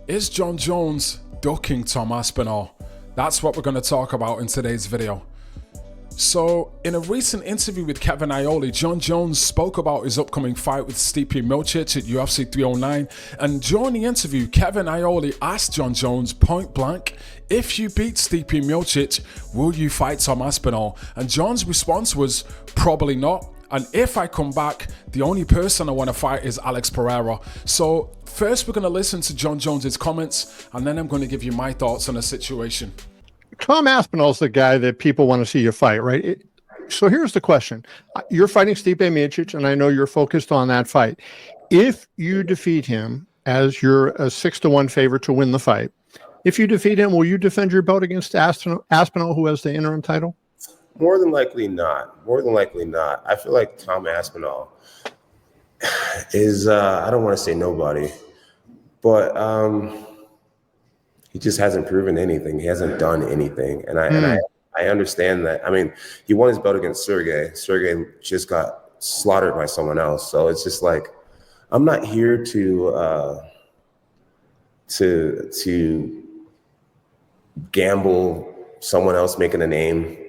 Is Jon Jones ducking Tom Aspinall? That's what we're going to talk about in today's video. So, in a recent interview with Kevin Iole, Jon Jones spoke about his upcoming fight with Stipe Miocic at UFC 309, and during the interview, Kevin Iole asked Jon Jones point blank, if you beat Stipe Miocic, will you fight Tom Aspinall? And Jon's response was, probably not. And if I come back, the only person I want to fight is Alex Pereira. So first we're going to listen to Jon Jones's comments, and then I'm going to give you my thoughts on the situation. Tom Aspinall's the guy that people want to see you fight, right? So here's the question. You're fighting Stipe Miocic, and I know you're focused on that fight. If you defeat him, as you're a 6-1 favorite to win the fight, if you defeat him, will you defend your belt against Aspinall, who has the interim title? More than likely not. More than likely not. I feel like Tom Aspinall is, I don't want to say nobody, but he just hasn't proven anything. He hasn't done anything. And I understand that. I mean, he won his belt against Sergey. Sergey just got slaughtered by someone else. So it's just like, I'm not here to gamble someone else making a name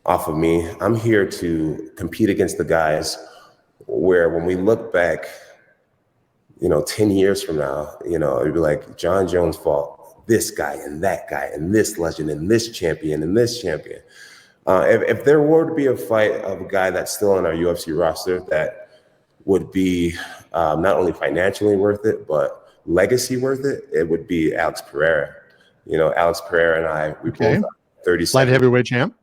off of me. I'm here to compete against the guys where when we look back, 10 years from now, it'd be like Jon Jones fought this guy and that guy and this legend and this champion and this champion. If there were to be a fight of a guy that's still on our UFC roster that would be not only financially worth it, but legacy worth it, it would be Alex Pereira. Alex Pereira and I, we both 37. Light heavyweight champ.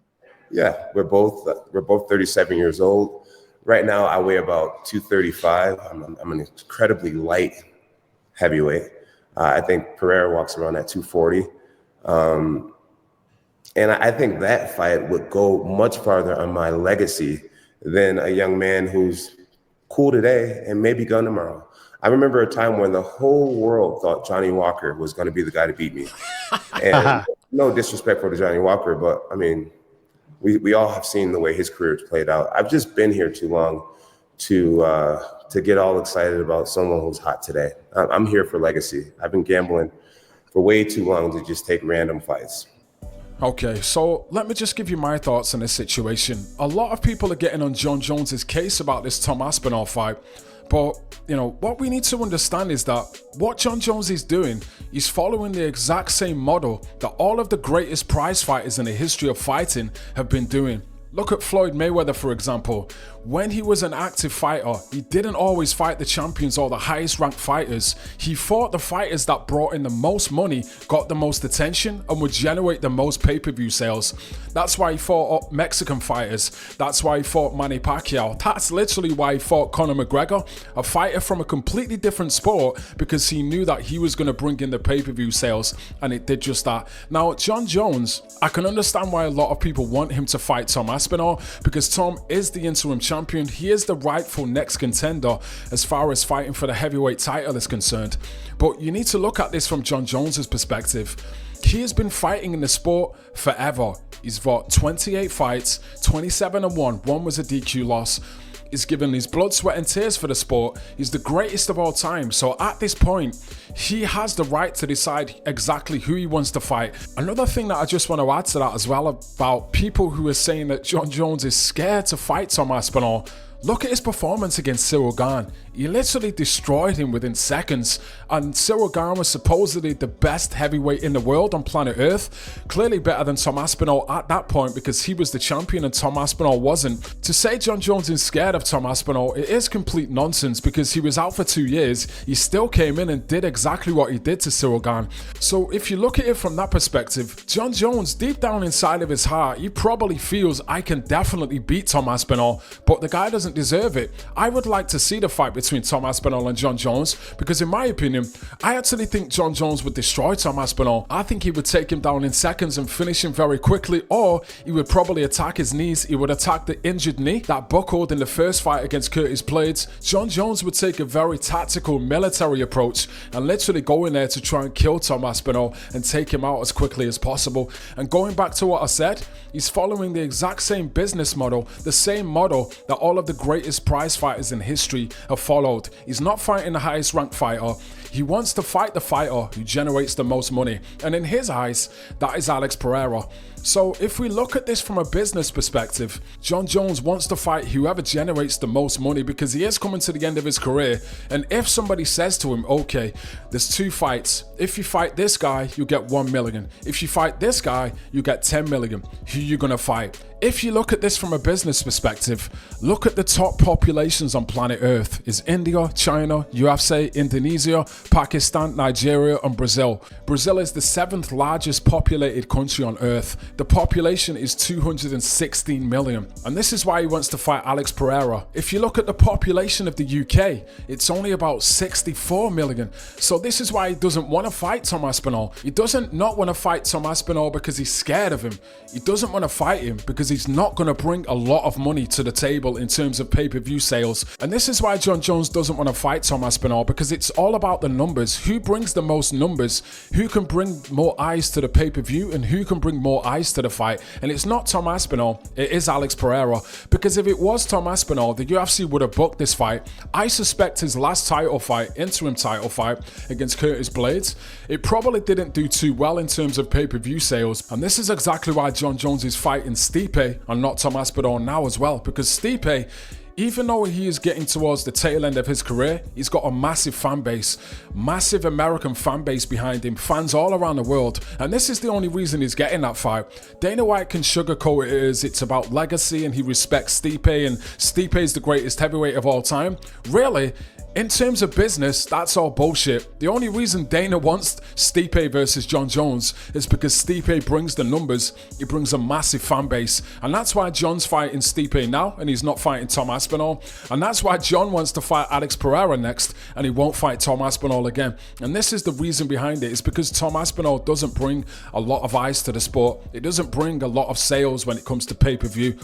Yeah, we're both 37 years old. Right now, I weigh about 235. I'm an incredibly light heavyweight. I think Pereira walks around at 240. And I think that fight would go much farther on my legacy than a young man who's cool today and maybe gone tomorrow. I remember a time when the whole world thought Johnny Walker was going to be the guy to beat me. And no disrespect for Johnny Walker, but I mean, we all have seen the way his career's played out. I've just been here too long to get all excited about someone who's hot today. I'm here for legacy. I've been gambling for way too long to just take random fights. Okay, so let me just give you my thoughts on this situation. A lot of people are getting on Jon Jones's case about this Tom Aspinall fight. But, what we need to understand is that what Jon Jones is doing is following the exact same model that all of the greatest prize fighters in the history of fighting have been doing. Look at Floyd Mayweather, for example. When he was an active fighter, he didn't always fight the champions or the highest ranked fighters. He fought the fighters that brought in the most money, got the most attention, and would generate the most pay-per-view sales. That's why he fought Mexican fighters. That's why he fought Manny Pacquiao. That's literally why he fought Conor McGregor, a fighter from a completely different sport, because he knew that he was going to bring in the pay-per-view sales, and it did just that. Now, Jon Jones, I can understand why a lot of people want him to fight Tom Aspinall, because Tom is the interim champion. He is the rightful next contender as far as fighting for the heavyweight title is concerned. But you need to look at this from Jon Jones's perspective. He has been fighting in the sport forever. He's fought 28 fights, 27-1. One was a DQ loss. He's given his blood, sweat, and tears for the sport. He's the greatest of all time. So at this point, he has the right to decide exactly who he wants to fight. Another thing that I just want to add to that as well about people who are saying that Jon Jones is scared to fight Tom Aspinall. Look at his performance against Cyril Gane. He literally destroyed him within seconds, and Cyril Gane was supposedly the best heavyweight in the world on planet Earth. Clearly better than Tom Aspinall at that point because he was the champion and Tom Aspinall wasn't. To say Jon Jones is scared of Tom Aspinall, it is complete nonsense because he was out for 2 years. He still came in and did exactly what he did to Cyril Gane. So if you look at it from that perspective, Jon Jones, deep down inside of his heart, he probably feels I can definitely beat Tom Aspinall, but the guy doesn't deserve it. I would like to see the fight between Tom Aspinall and Jon Jones because in my opinion, I actually think Jon Jones would destroy Tom Aspinall. I think he would take him down in seconds and finish him very quickly, or he would probably attack his knees. He would attack the injured knee that buckled in the first fight against Curtis Blades. Jon Jones would take a very tactical military approach and literally go in there to try and kill Tom Aspinall and take him out as quickly as possible. And going back to what I said, he's following the exact same business model, the same model that all of the greatest prize fighters in history have followed. He's not fighting the highest ranked fighter. He wants to fight the fighter who generates the most money. And in his eyes, that is Alex Pereira. So if we look at this from a business perspective, Jon Jones wants to fight whoever generates the most money because he is coming to the end of his career. And if somebody says to him, okay, there's 2 fights. If you fight this guy, you get 1 million. If you fight this guy, you get 10 million. Who are you going to fight? If you look at this from a business perspective, look at the top populations on planet Earth. Is India, China, UFC, Indonesia, Pakistan, Nigeria, and Brazil. Brazil is the 7th largest populated country on Earth. The population is 216 million. And this is why he wants to fight Alex Pereira. If you look at the population of the UK, it's only about 64 million. So this is why he doesn't want to fight Tom Aspinall. He doesn't not want to fight Tom Aspinall because he's scared of him. He doesn't want to fight him because he's not going to bring a lot of money to the table in terms of pay-per-view sales. And this is why Jon Jones doesn't want to fight Tom Aspinall, because it's all about the numbers. Who brings the most numbers? Who can bring more eyes to the pay-per-view? And who can bring more eyes to the fight? And it's not Tom Aspinall, it is Alex Pereira. Because if it was Tom Aspinall, the UFC would have booked this fight. I suspect his last title fight, interim title fight against Curtis Blades, it probably didn't do too well in terms of pay-per-view sales. And this is exactly why Jon Jones is fighting Stipe and not Tom Aspinall now as well, because Stipe, even though he is getting towards the tail end of his career, he's got a massive fan base, massive American fan base behind him, fans all around the world, and this is the only reason he's getting that fight. Dana White can sugarcoat it as it's about legacy and he respects Stipe and Stipe is the greatest heavyweight of all time. Really, in terms of business, that's all bullshit. The only reason Dana wants Stipe versus Jon Jones is because Stipe brings the numbers, he brings a massive fan base, and that's why Jon's fighting Stipe now and he's not fighting Tom Aspinall, and that's why Jon wants to fight Alex Pereira next and he won't fight Tom Aspinall again. And this is the reason behind it, is because Tom Aspinall doesn't bring a lot of eyes to the sport. It doesn't bring a lot of sales when it comes to pay-per-view.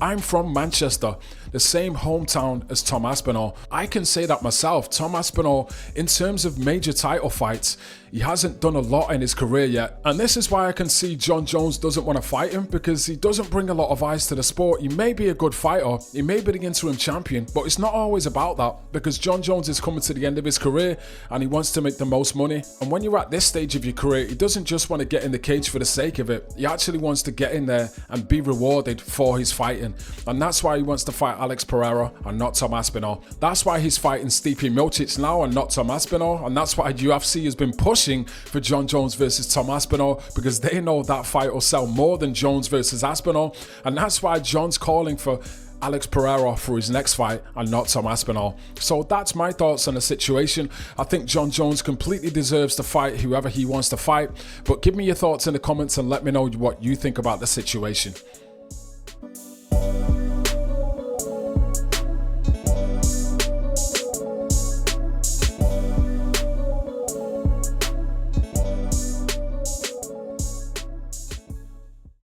I'm from Manchester, the same hometown as Tom Aspinall. I can say that myself. Tom Aspinall, in terms of major title fights, he hasn't done a lot in his career yet. And this is why I can see Jon Jones doesn't want to fight him, because he doesn't bring a lot of eyes to the sport. He may be a good fighter, he may be the interim champion, but it's not always about that, because Jon Jones is coming to the end of his career and he wants to make the most money. And when you're at this stage of your career, he doesn't just want to get in the cage for the sake of it. He actually wants to get in there and be rewarded for his fighting. And that's why he wants to fight Alex Pereira and not Tom Aspinall. That's why he's fighting Stipe Miocic now and not Tom Aspinall. And that's why UFC has been pushing for Jon Jones versus Tom Aspinall, because they know that fight will sell more than Jones versus Aspinall. And that's why Jon's calling for Alex Pereira for his next fight and not Tom Aspinall. So that's my thoughts on the situation. I think Jon Jones completely deserves to fight whoever he wants to fight, but give me your thoughts in the comments and let me know what you think about the situation.